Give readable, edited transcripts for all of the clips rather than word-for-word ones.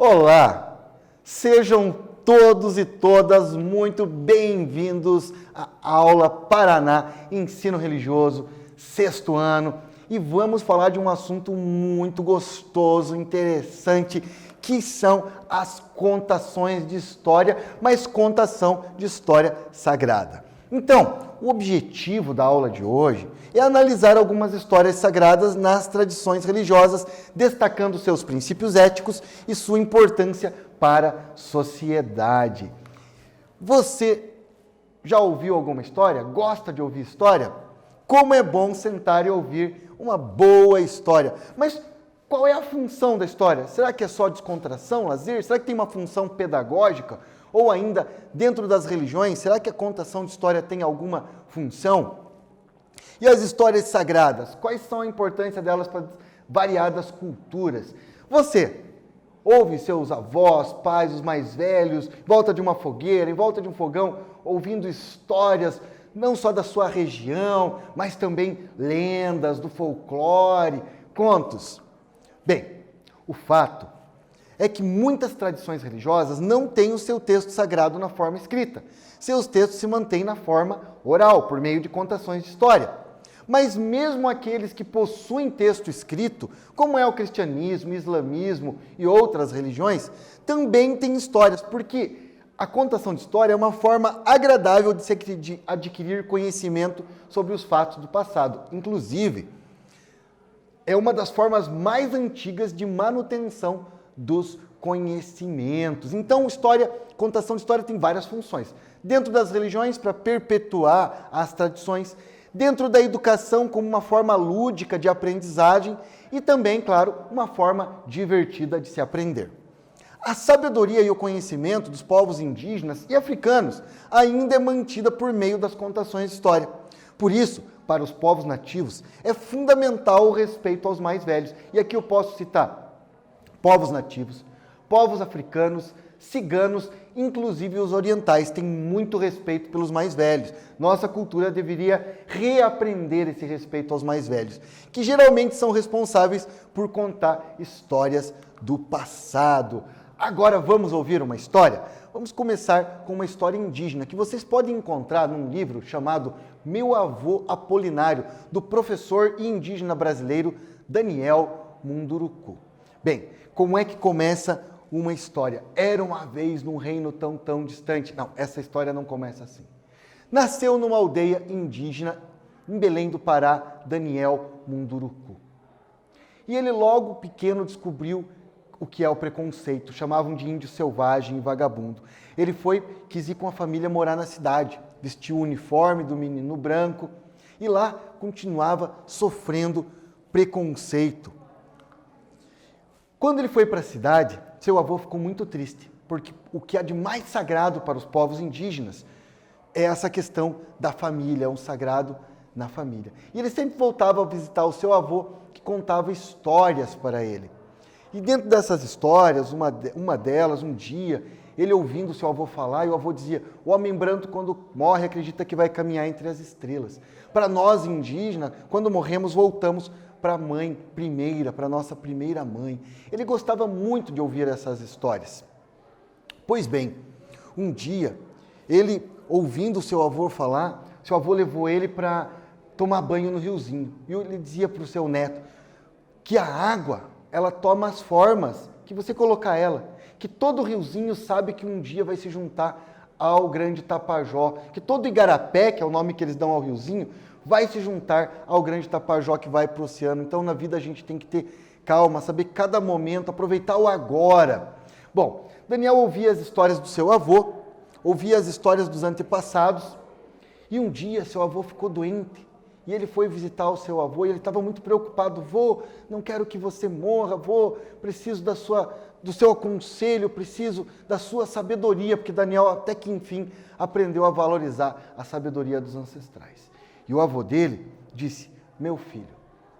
Olá, sejam todos e todas muito bem-vindos à Aula Paraná Ensino Religioso, sexto ano, e vamos falar de um assunto muito gostoso, interessante, que são as contações de história, mas contação de história sagrada. Então, o objetivo da aula de hoje é analisar algumas histórias sagradas nas tradições religiosas, destacando seus princípios éticos e sua importância para a sociedade. Você já ouviu alguma história? Gosta de ouvir história? Como é bom sentar e ouvir uma boa história. Mas qual é a função da história? Será que é só descontração, lazer? Será que tem uma função pedagógica? Ou ainda, dentro das religiões, será que a contação de história tem alguma função? E as histórias sagradas? Quais são a importância delas para variadas culturas? Você ouve seus avós, pais, os mais velhos, em volta de uma fogueira, em volta de um fogão, ouvindo histórias, não só da sua região, mas também lendas do folclore, contos. Bem, o fato é que muitas tradições religiosas não têm o seu texto sagrado na forma escrita. Seus textos se mantêm na forma oral, por meio de contações de história. Mas mesmo aqueles que possuem texto escrito, como é o cristianismo, o islamismo e outras religiões, também têm histórias, porque a contação de história é uma forma agradável de se adquirir conhecimento sobre os fatos do passado. Inclusive, é uma das formas mais antigas de manutenção dos conhecimentos. Então, contação de história tem várias funções. Dentro das religiões, para perpetuar as tradições, dentro da educação, como uma forma lúdica de aprendizagem e também, claro, uma forma divertida de se aprender. A sabedoria e o conhecimento dos povos indígenas e africanos ainda é mantida por meio das contações de história. Por isso, para os povos nativos, é fundamental o respeito aos mais velhos. E aqui eu posso citar povos nativos, povos africanos, ciganos, inclusive os orientais, têm muito respeito pelos mais velhos. Nossa cultura deveria reaprender esse respeito aos mais velhos, que geralmente são responsáveis por contar histórias do passado. Agora vamos ouvir uma história? Vamos começar com uma história indígena, que vocês podem encontrar num livro chamado Meu Avô Apolinário, do professor e indígena brasileiro Daniel Munduruku. Bem, como é que começa uma história? Era uma vez num reino tão distante. Não, essa história não começa assim. Nasceu numa aldeia indígena, em Belém do Pará, Daniel Munduruku. E ele logo pequeno descobriu o que é o preconceito. Chamavam de índio selvagem e vagabundo. Ele quis ir com a família morar na cidade, vestiu o uniforme do menino branco e lá continuava sofrendo preconceito. Quando ele foi para a cidade, seu avô ficou muito triste, porque o que há de mais sagrado para os povos indígenas é essa questão da família, um sagrado na família. E ele sempre voltava a visitar o seu avô, que contava histórias para ele. E dentro dessas histórias, uma delas, um dia, ele ouvindo o seu avô falar, e o avô dizia: o homem branco, quando morre, acredita que vai caminhar entre as estrelas. Para nós indígenas, quando morremos, voltamos para a mãe primeira, para a nossa primeira mãe. Ele gostava muito de ouvir essas histórias. Pois bem, um dia, ele, ouvindo o seu avô falar, seu avô levou ele para tomar banho no riozinho. E ele dizia para o seu neto que a água, ela toma as formas que você colocar ela. Que todo riozinho sabe que um dia vai se juntar ao grande Tapajó. Que todo igarapé, que é o nome que eles dão ao riozinho, vai se juntar ao grande Tapajó que vai para o oceano. Então, na vida, a gente tem que ter calma, saber cada momento, aproveitar o agora. Bom, Daniel ouvia as histórias do seu avô, ouvia as histórias dos antepassados, e um dia seu avô ficou doente. E ele foi visitar o seu avô e ele estava muito preocupado. Vô, não quero que você morra, vô, preciso do seu conselho, preciso da sua sabedoria, porque Daniel até que enfim aprendeu a valorizar a sabedoria dos ancestrais. E o avô dele disse: meu filho,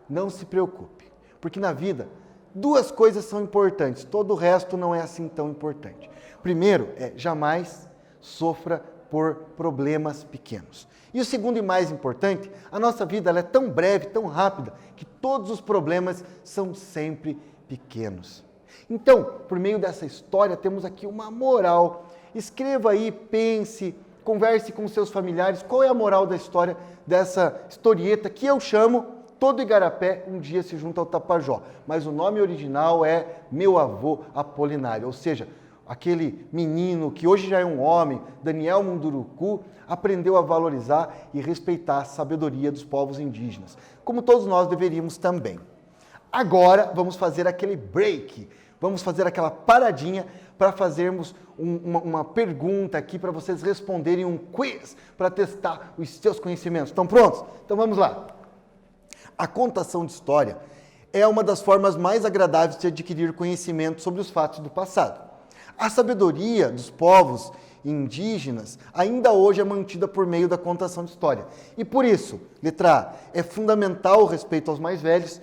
não se preocupe, porque na vida duas coisas são importantes, todo o resto não é assim tão importante. Primeiro jamais sofra por problemas pequenos. E o segundo e mais importante, a nossa vida ela é tão breve, tão rápida, que todos os problemas são sempre pequenos. Então, por meio dessa história, temos aqui uma moral. Escreva aí, pense, converse com seus familiares. Qual é a moral da história dessa historieta que eu chamo Todo Igarapé um dia se junta ao Tapajó. Mas o nome original é Meu Avô Apolinário, ou seja, aquele menino que hoje já é um homem, Daniel Munduruku, aprendeu a valorizar e respeitar a sabedoria dos povos indígenas, como todos nós deveríamos também. Agora vamos fazer aquele break, vamos fazer aquela paradinha para fazermos uma pergunta aqui para vocês responderem um quiz para testar os seus conhecimentos. Estão prontos? Então vamos lá. A contação de história é uma das formas mais agradáveis de adquirir conhecimento sobre os fatos do passado. A sabedoria dos povos indígenas ainda hoje é mantida por meio da contação de história. E por isso, letra A, é fundamental o respeito aos mais velhos.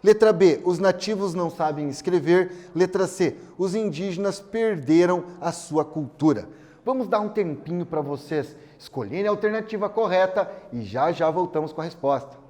Letra B, os nativos não sabem escrever. Letra C, os indígenas perderam a sua cultura. Vamos dar um tempinho para vocês escolherem a alternativa correta e já já voltamos com a resposta.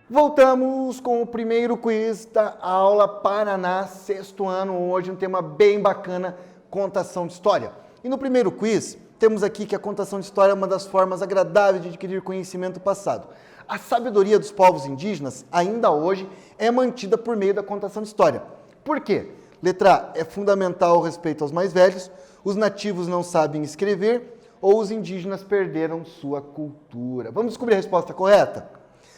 Voltamos com o primeiro quiz da aula Paraná, sexto ano. Hoje um tema bem bacana, contação de história. E no primeiro quiz, temos aqui que a contação de história é uma das formas agradáveis de adquirir conhecimento passado. A sabedoria dos povos indígenas, ainda hoje, é mantida por meio da contação de história. Por quê? Letra A, é fundamental o respeito aos mais velhos, os nativos não sabem escrever ou os indígenas perderam sua cultura. Vamos descobrir a resposta correta?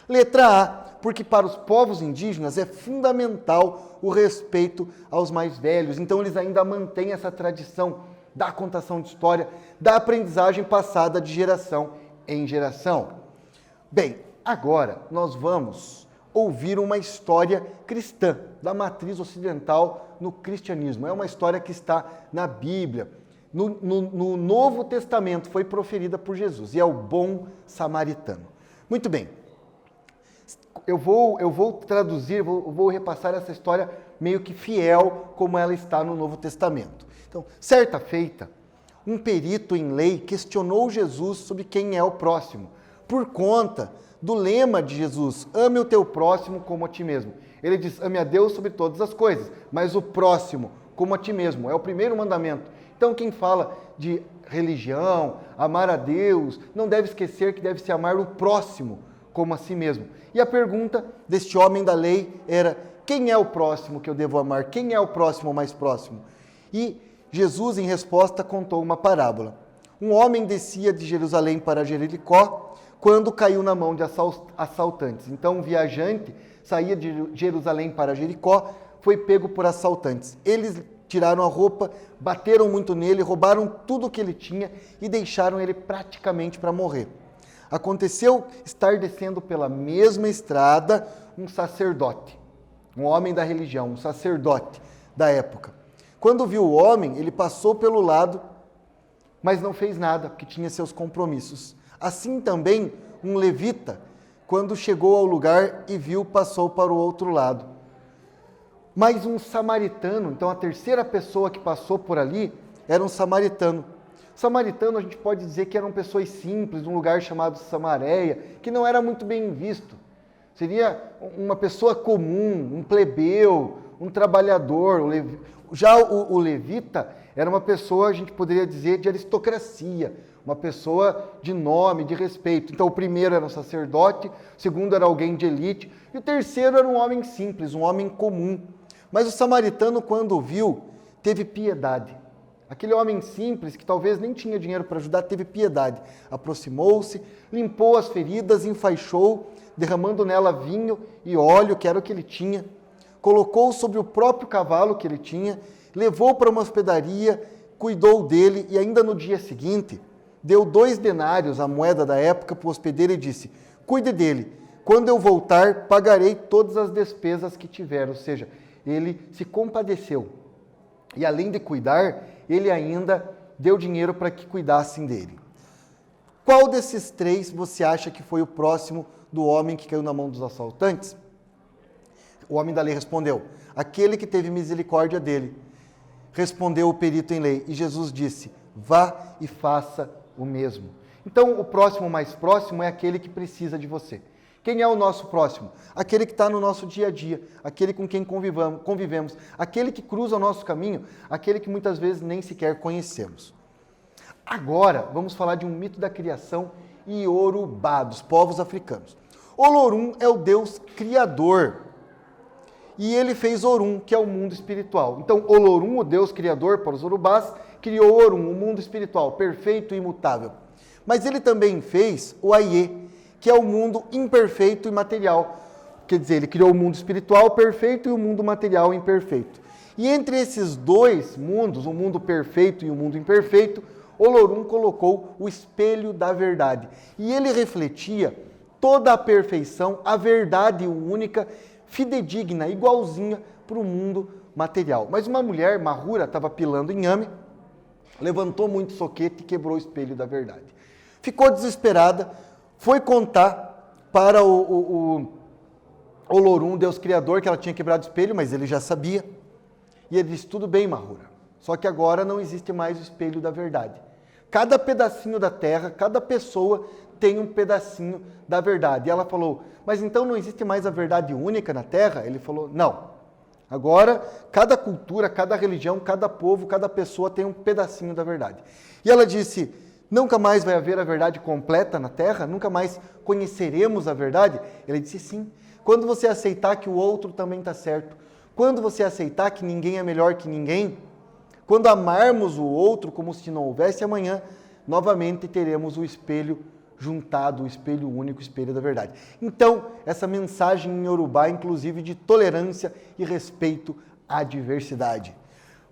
Letra A, porque para os povos indígenas é fundamental o respeito aos mais velhos. Então eles ainda mantêm essa tradição da contação de história, da aprendizagem passada de geração em geração. Bem, agora nós vamos ouvir uma história cristã, da matriz ocidental no cristianismo. É uma história que está na Bíblia. No Novo Testamento foi proferida por Jesus e é o bom samaritano. Muito bem. Eu vou traduzir, vou repassar essa história meio que fiel como ela está no Novo Testamento. Então, certa feita, um perito em lei questionou Jesus sobre quem é o próximo, por conta do lema de Jesus, ame o teu próximo como a ti mesmo. Ele diz, ame a Deus sobre todas as coisas, mas o próximo como a ti mesmo, é o primeiro mandamento. Então, quem fala de religião, amar a Deus, não deve esquecer que deve se amar o próximo como a si mesmo. E a pergunta deste homem da lei era, quem é o próximo que eu devo amar? Quem é o próximo mais próximo? E Jesus, em resposta, contou uma parábola. Um homem descia de Jerusalém para Jericó quando caiu na mão de assaltantes. Então, um viajante saía de Jerusalém para Jericó, foi pego por assaltantes. Eles tiraram a roupa, bateram muito nele, roubaram tudo o que ele tinha e deixaram ele praticamente para morrer. Aconteceu estar descendo pela mesma estrada um sacerdote, um homem da religião, um sacerdote da época. Quando viu o homem, ele passou pelo lado, mas não fez nada, porque tinha seus compromissos. Assim também, um levita, quando chegou ao lugar e viu, passou para o outro lado. Mas um samaritano, então a terceira pessoa que passou por ali era um samaritano. Samaritano a gente pode dizer que eram pessoas simples, de um lugar chamado Samareia, que não era muito bem visto. Seria uma pessoa comum, um plebeu, um trabalhador. Já o levita era uma pessoa, a gente poderia dizer, de aristocracia, uma pessoa de nome, de respeito. Então o primeiro era um sacerdote, o segundo era alguém de elite, e o terceiro era um homem simples, um homem comum. Mas o samaritano, quando viu, teve piedade. Aquele homem simples, que talvez nem tinha dinheiro para ajudar, teve piedade. Aproximou-se, limpou as feridas, enfaixou, derramando nela vinho e óleo, que era o que ele tinha. Colocou sobre o próprio cavalo que ele tinha, levou para uma hospedaria, cuidou dele e ainda no dia seguinte, deu 2 denários, a moeda da época, para o hospedeiro e disse: cuide dele, quando eu voltar, pagarei todas as despesas que tiver. Ou seja, ele se compadeceu. E além de cuidar, ele ainda deu dinheiro para que cuidassem dele. Qual desses 3 você acha que foi o próximo do homem que caiu na mão dos assaltantes? O homem da lei respondeu: aquele que teve misericórdia dele. Respondeu o perito em lei, e Jesus disse: vá e faça o mesmo. Então, o próximo mais próximo é aquele que precisa de você. Quem é o nosso próximo? Aquele que está no nosso dia a dia, aquele com quem convivemos, aquele que cruza o nosso caminho, aquele que muitas vezes nem sequer conhecemos. Agora, vamos falar de um mito da criação iorubá, dos povos africanos. Olorum é o Deus criador. E ele fez Orum, que é o mundo espiritual. Então, Olorum, o Deus criador para os urubás, criou Orum, o mundo espiritual, perfeito e imutável. Mas ele também fez o Aie, que é o mundo imperfeito e material. Quer dizer, ele criou o mundo espiritual perfeito e o mundo material imperfeito. E entre esses 2 mundos, o mundo perfeito e o mundo imperfeito, Olorum colocou o espelho da verdade. E ele refletia toda a perfeição, a verdade única, fidedigna, igualzinha para o mundo material. Mas uma mulher, Mahura, estava pilando inhame, levantou muito soquete e quebrou o espelho da verdade. Ficou desesperada, foi contar para o Olorum, Deus Criador, que ela tinha quebrado o espelho, mas ele já sabia. E ele disse: tudo bem, Mahura, só que agora não existe mais o espelho da verdade. Cada pedacinho da terra, cada pessoa tem um pedacinho da verdade. E ela falou: mas então não existe mais a verdade única na terra? Ele falou: não. Agora, cada cultura, cada religião, cada povo, cada pessoa tem um pedacinho da verdade. E ela disse: nunca mais vai haver a verdade completa na terra? Nunca mais conheceremos a verdade? Ele disse: sim. Quando você aceitar que o outro também está certo, quando você aceitar que ninguém é melhor que ninguém, quando amarmos o outro como se não houvesse amanhã, novamente teremos o espelho juntado, o espelho único, o espelho da verdade. Então, essa mensagem em Yorubá, inclusive de tolerância e respeito à diversidade.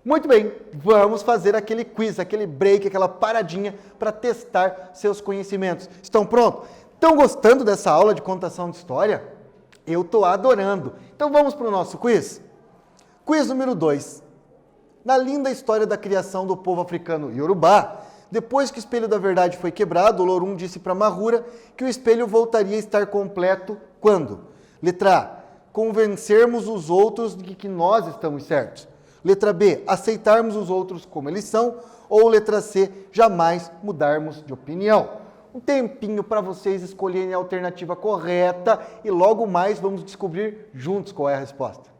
Muito bem, vamos fazer aquele quiz, aquele break, aquela paradinha para testar seus conhecimentos. Estão prontos? Estão gostando dessa aula de contação de história? Eu estou adorando. Então vamos para o nosso quiz? Quiz número 2. Na linda história da criação do povo africano Yorubá, depois que o espelho da verdade foi quebrado, Olorum disse para Mahura que o espelho voltaria a estar completo quando? Letra A, convencermos os outros de que nós estamos certos. Letra B, aceitarmos os outros como eles são. Ou letra C, jamais mudarmos de opinião. Um tempinho para vocês escolherem a alternativa correta e logo mais vamos descobrir juntos qual é a resposta.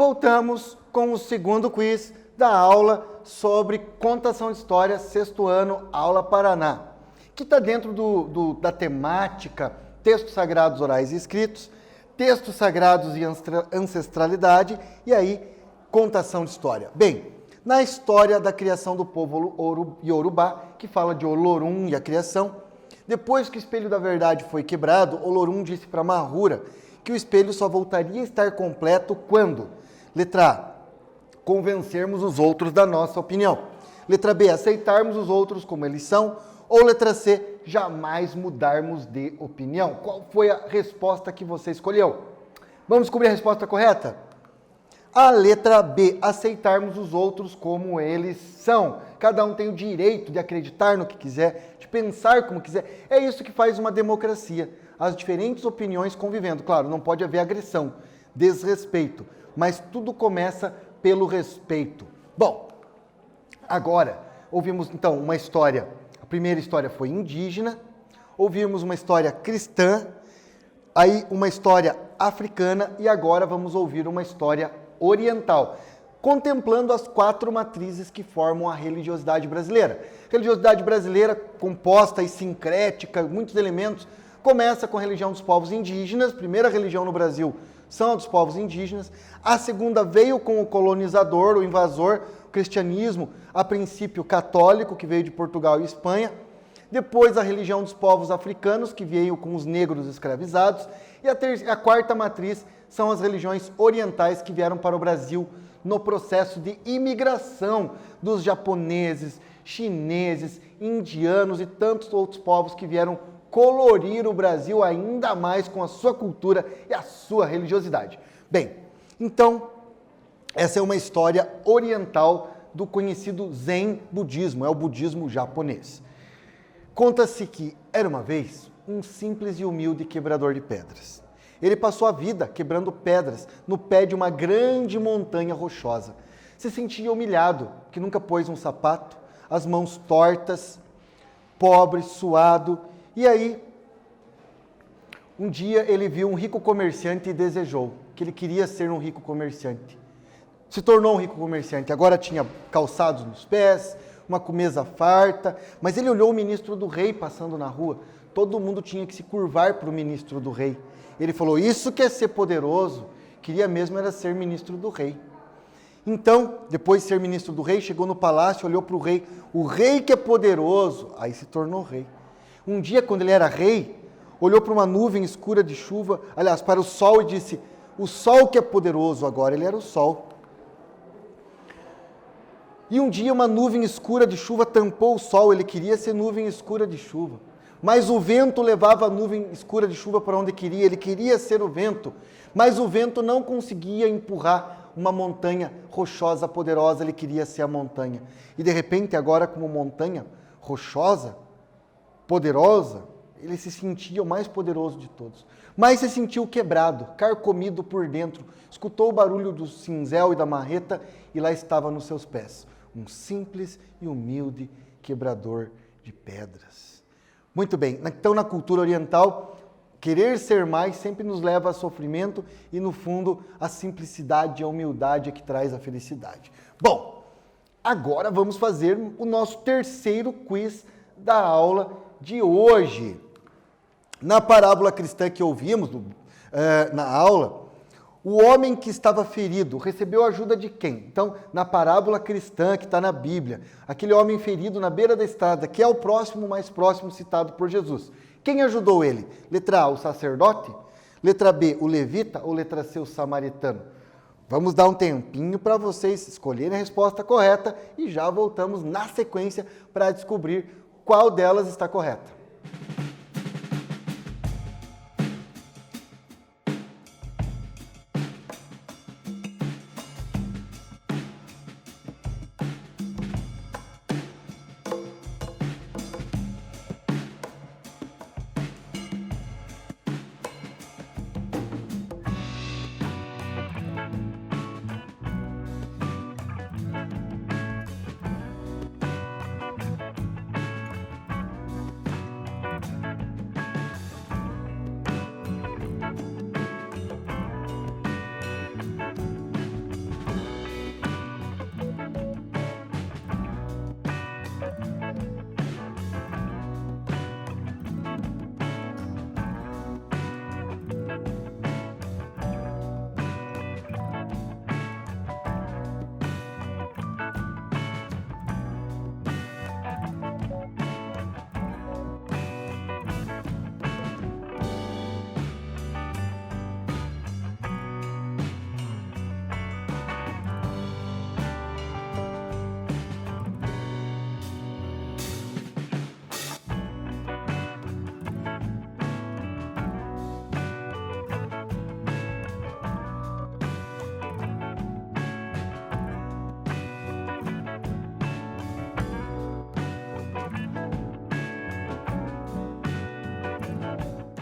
voltamos com o segundo quiz da aula sobre contação de história, sexto ano, aula Paraná, que está dentro da temática textos sagrados orais e escritos, textos sagrados e ancestralidade, e aí contação de história. Bem, na história da criação do povo Yorubá, que fala de Olorum e a criação, depois que o espelho da verdade foi quebrado, Olorum disse para Mahura que o espelho só voltaria a estar completo quando, letra A, convencermos os outros da nossa opinião. Letra B, aceitarmos os outros como eles são. Ou letra C, jamais mudarmos de opinião. Qual foi a resposta que você escolheu? Vamos descobrir a resposta correta? A letra B, aceitarmos os outros como eles são. Cada um tem o direito de acreditar no que quiser, de pensar como quiser. É isso que faz uma democracia. As diferentes opiniões convivendo. Claro, não pode haver agressão, desrespeito, mas tudo começa pelo respeito. Bom, agora ouvimos então uma história. A primeira história foi indígena, ouvimos uma história cristã, aí uma história africana e agora vamos ouvir uma história oriental, contemplando as 4 matrizes que formam a religiosidade brasileira. Religiosidade brasileira composta e sincrética, muitos elementos, começa com a religião dos povos indígenas, primeira religião no Brasil são a dos povos indígenas, a segunda veio com o colonizador, o invasor, o cristianismo, a princípio católico, que veio de Portugal e Espanha, depois a religião dos povos africanos, que veio com os negros escravizados, e a quarta matriz são as religiões orientais que vieram para o Brasil no processo de imigração dos japoneses, chineses, indianos e tantos outros povos que vieram colorir o Brasil ainda mais com a sua cultura e a sua religiosidade. Bem, então, essa é uma história oriental do conhecido Zen budismo, é o budismo japonês. Conta-se que era uma vez um simples e humilde quebrador de pedras. Ele passou a vida quebrando pedras no pé de uma grande montanha rochosa. Se sentia humilhado, que nunca pôs um sapato, as mãos tortas, pobre, suado. E aí, um dia ele viu um rico comerciante e desejou que ele queria ser um rico comerciante. Se tornou um rico comerciante, agora tinha calçados nos pés, uma mesa farta, mas ele olhou o ministro do rei passando na rua. Todo mundo tinha que se curvar para o ministro do rei. Ele falou, isso que é ser poderoso, queria mesmo era ser ministro do rei. Então, depois de ser ministro do rei, chegou no palácio, olhou para o rei que é poderoso, aí se tornou rei. Um dia, quando ele era rei, olhou para uma nuvem escura de chuva, aliás, para o sol e disse, o sol que é poderoso agora, ele era o sol. E um dia uma nuvem escura de chuva tampou o sol, ele queria ser nuvem escura de chuva. Mas o vento levava a nuvem escura de chuva para onde queria, ele queria ser o vento, mas o vento não conseguia empurrar uma montanha rochosa, poderosa, ele queria ser a montanha. E de repente, agora como montanha rochosa, poderosa, ele se sentia o mais poderoso de todos. Mas se sentiu quebrado, carcomido por dentro, escutou o barulho do cinzel e da marreta e lá estava nos seus pés, um simples e humilde quebrador de pedras. Muito bem, então na cultura oriental, querer ser mais sempre nos leva a sofrimento e no fundo a simplicidade e a humildade é que traz a felicidade. Bom, agora vamos fazer o nosso terceiro quiz da aula de hoje. Na parábola cristã que ouvimos na aula, o homem que estava ferido recebeu a ajuda de quem? Então, na parábola cristã que está na Bíblia, aquele homem ferido na beira da estrada, que é o próximo, mais próximo citado por Jesus. Quem ajudou ele? Letra A, o sacerdote? Letra B, o levita? Ou letra C, o samaritano? Vamos dar um tempinho para vocês escolherem a resposta correta e já voltamos na sequência para descobrir qual delas está correta.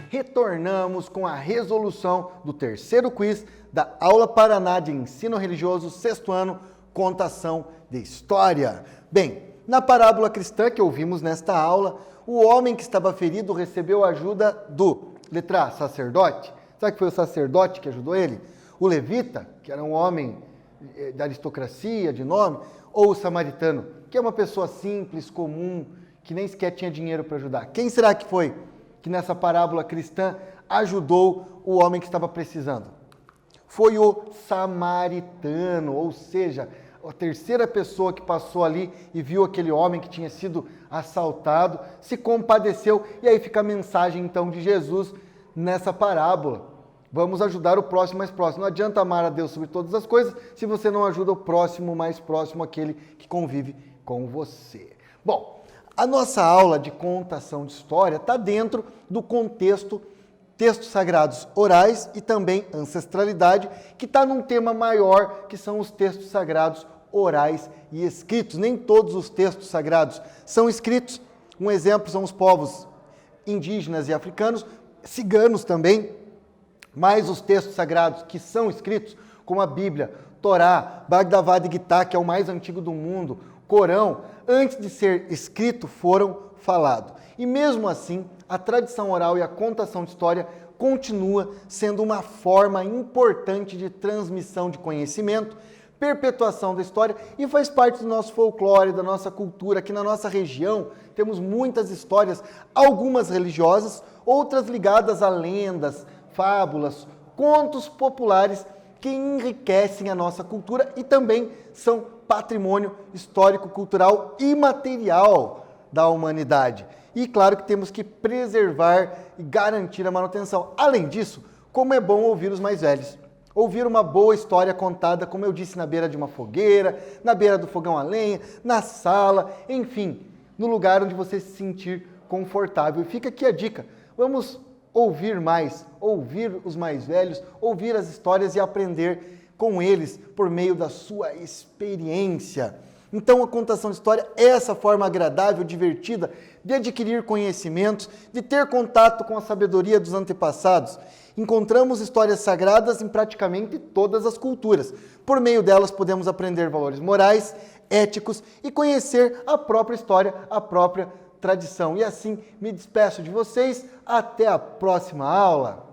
retornamos com a resolução do terceiro quiz da Aula Paraná de Ensino Religioso, sexto ano, Contação de História. Bem, na parábola cristã que ouvimos nesta aula, o homem que estava ferido recebeu a ajuda do, letra A, sacerdote. Sabe que foi o sacerdote que ajudou ele? O levita, que era um homem da aristocracia, de nome, ou o samaritano, que é uma pessoa simples, comum, que nem sequer tinha dinheiro para ajudar. Quem será que foi que nessa parábola cristã ajudou o homem que estava precisando? Foi o samaritano, ou seja, a terceira pessoa que passou ali e viu aquele homem que tinha sido assaltado, se compadeceu, e aí fica a mensagem então de Jesus nessa parábola. Vamos ajudar o próximo mais próximo. Não adianta amar a Deus sobre todas as coisas se você não ajuda o próximo mais próximo, aquele que convive com você. Bom, a nossa aula de contação de história está dentro do contexto textos sagrados orais e também ancestralidade, que está num tema maior, que são os textos sagrados orais e escritos. Nem todos os textos sagrados são escritos. Um exemplo são os povos indígenas e africanos, ciganos também, mas os textos sagrados que são escritos, como a Bíblia, Torá, Bhagavad Gita, que é o mais antigo do mundo, Corão, antes de ser escrito, foram falados. E mesmo assim, a tradição oral e a contação de história continua sendo uma forma importante de transmissão de conhecimento, perpetuação da história e faz parte do nosso folclore, da nossa cultura. Aqui na nossa região temos muitas histórias, algumas religiosas, outras ligadas a lendas, fábulas, contos populares que enriquecem a nossa cultura e também são patrimônio histórico-cultural imaterial da humanidade. E claro que temos que preservar e garantir a manutenção. Além disso, como é bom ouvir os mais velhos. Ouvir uma boa história contada, como eu disse, na beira de uma fogueira, na beira do fogão a lenha, na sala, enfim, no lugar onde você se sentir confortável. E fica aqui a dica, vamos ouvir mais, ouvir os mais velhos, ouvir as histórias e aprender com eles por meio da sua experiência. Então a contação de história é essa forma agradável, divertida de adquirir conhecimentos, de ter contato com a sabedoria dos antepassados. Encontramos histórias sagradas em praticamente todas as culturas. Por meio delas podemos aprender valores morais, éticos e conhecer a própria história, a própria tradição. E assim me despeço de vocês. Até a próxima aula!